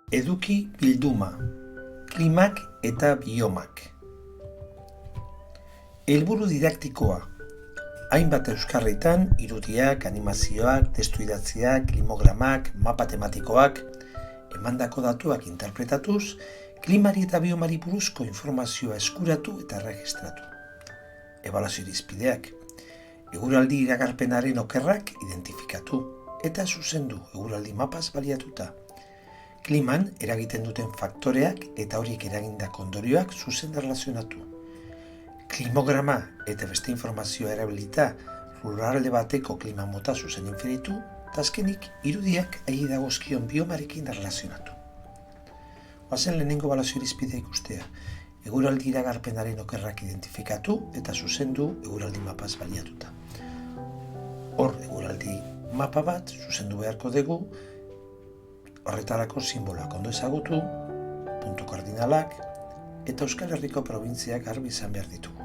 Eduki bilduma, klimak eta biomak. Helburu didaktikoa, hainbat euskarritan irudiak, animazioak, testu idatziak, klimogramak, mapa tematikoak, emandako datuak interpretatuz, klimari eta biomari buruzko informazioa eskuratu eta registratu. Ebaluazio irizpideak, eguraldi iragarpenaren okerrak identifikatu eta zuzendu eguraldi mapaz baliatuta. Kliman eragiten duten faktoreak eta horiek eragindako ondorioak zuzen erlazionatu. Klimograma eta beste informazioa erabilita lurralde bateko klima mota zuzen inferitu, eta azkenik irudiak haiei dagozkion biomarekin erlazionatu. Oazen lehenengo ebaluazio irizpidea ikustea, eguraldi iragarpenaren okerrak identifikatu eta zuzendu eguraldi mapaz baliatuta. Hor eguraldi mapa bat zuzendu beharko dugu, horretarako simboloak ondo ezagutu, puntu kardinalak eta Euskal Herriko probintziak garbi izan behar ditugu.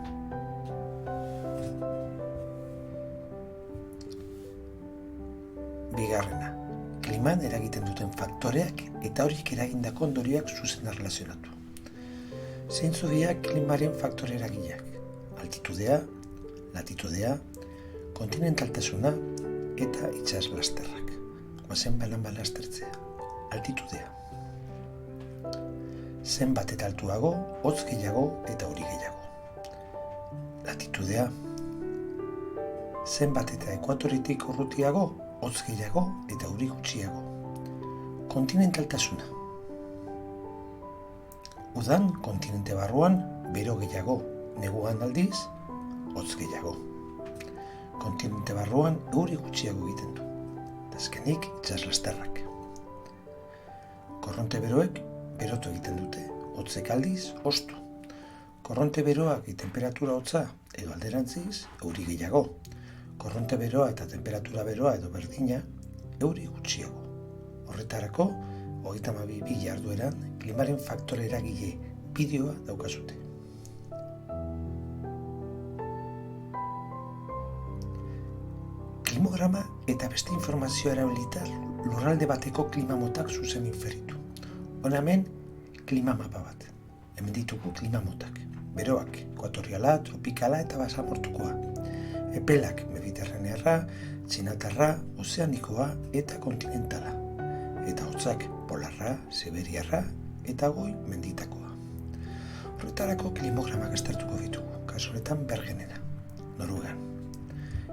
Bigarrena, kliman eragiten duten faktoreak eta horiek eragindako ondorioak zuzen erlazionatu. Zeintzu dira klimaren faktore eragileak? Altitudea, latitudea, kontinentaltasuna eta itsas lasterrak. Goazen banan aztertzea. Altitudea. Zenbat eta altuago, hotz gehiago eta euri gehiago. Latitudea. Zenbat eta ekuatoritik urrutiago, hotz gehiago eta euri gutxiago. Kontinentaltasuna. Udan kontinente barruan bero gehiago, neguan aldiz, hotz gehiago. Kontinente barruan euri gutxiago egiten du. Azkenik itsas lasterrak. Korronte beroek berotu egiten dute, hotzek aldiz, hoztu. Korronte beroak temperatura hotza edo alderantziz, euri gehiago. Korronte beroa eta temperatura beroa edo berdina, euri gutxiago. Horretarako, 32 jardueran, klimaren faktore eragile bideoa daukazute. Klimograma eta beste informazioa erabilita lurralde bateko klima motak zuzen inferitu. Hona hemen, klima mapa bat. Hemen ditugu klima motak. Beroak, ekuatoriala, tropikala eta basamortukoa. Epelak, mediterranearra, txinatarra, ozeanikoa eta kontinentala. Eta hotzak, polarra, siberiarra eta goi menditakoa. Horretarako klimogramak aztertuko ditugu, kasu honetan Bergenera, Noruegan.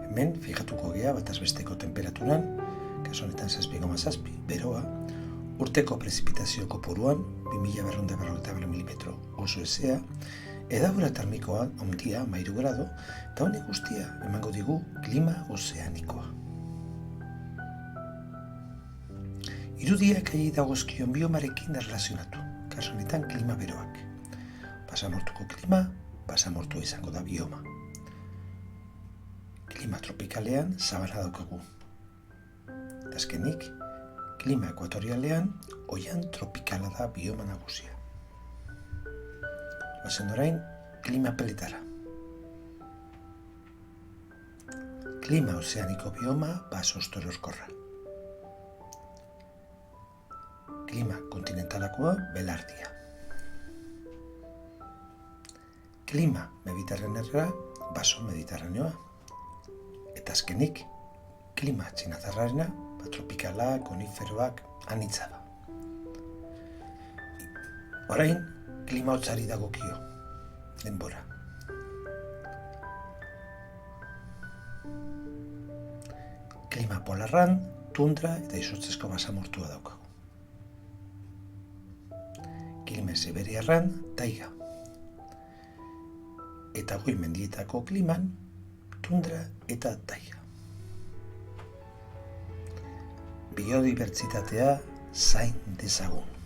Hemen, fijatuko gea batazbesteko temperaturan, kasu honetan 7,7, beroa, urteko prezipitazio kopuruan, 2240 mm oso ezea, edadura termikoa, ondia, 13 grado, eta honek guztia emango digu klima ozeanikoa. Irudiak haiei dagozkion biomarekin erlazionatu, kasu honetan klima beroak. Basamortuko klima, basamortua izango da bioma. Klima tropikalean sabana daukagu. Azkenik, klima ekuatorialean oihan tropikala da bioma nagusia. Oazen orain, klima peletara. Klima ozeaniko bioma baso ostororkorra. Klima kontinentalakoa belardia. Klima mediterranearra baso mediterraneoa. Eta azkenik, klima txinatarrarena, tropikala, koniferoak, anitza da. Orain, klima hotzari dagokio, denbora. Klima polarran, tundra eta izotzezko basamortua daukagu. Klima siberiarran, taiga. Eta goi mendietako kliman, tundra eta taiga. Biodibertsitatea zain dezagun.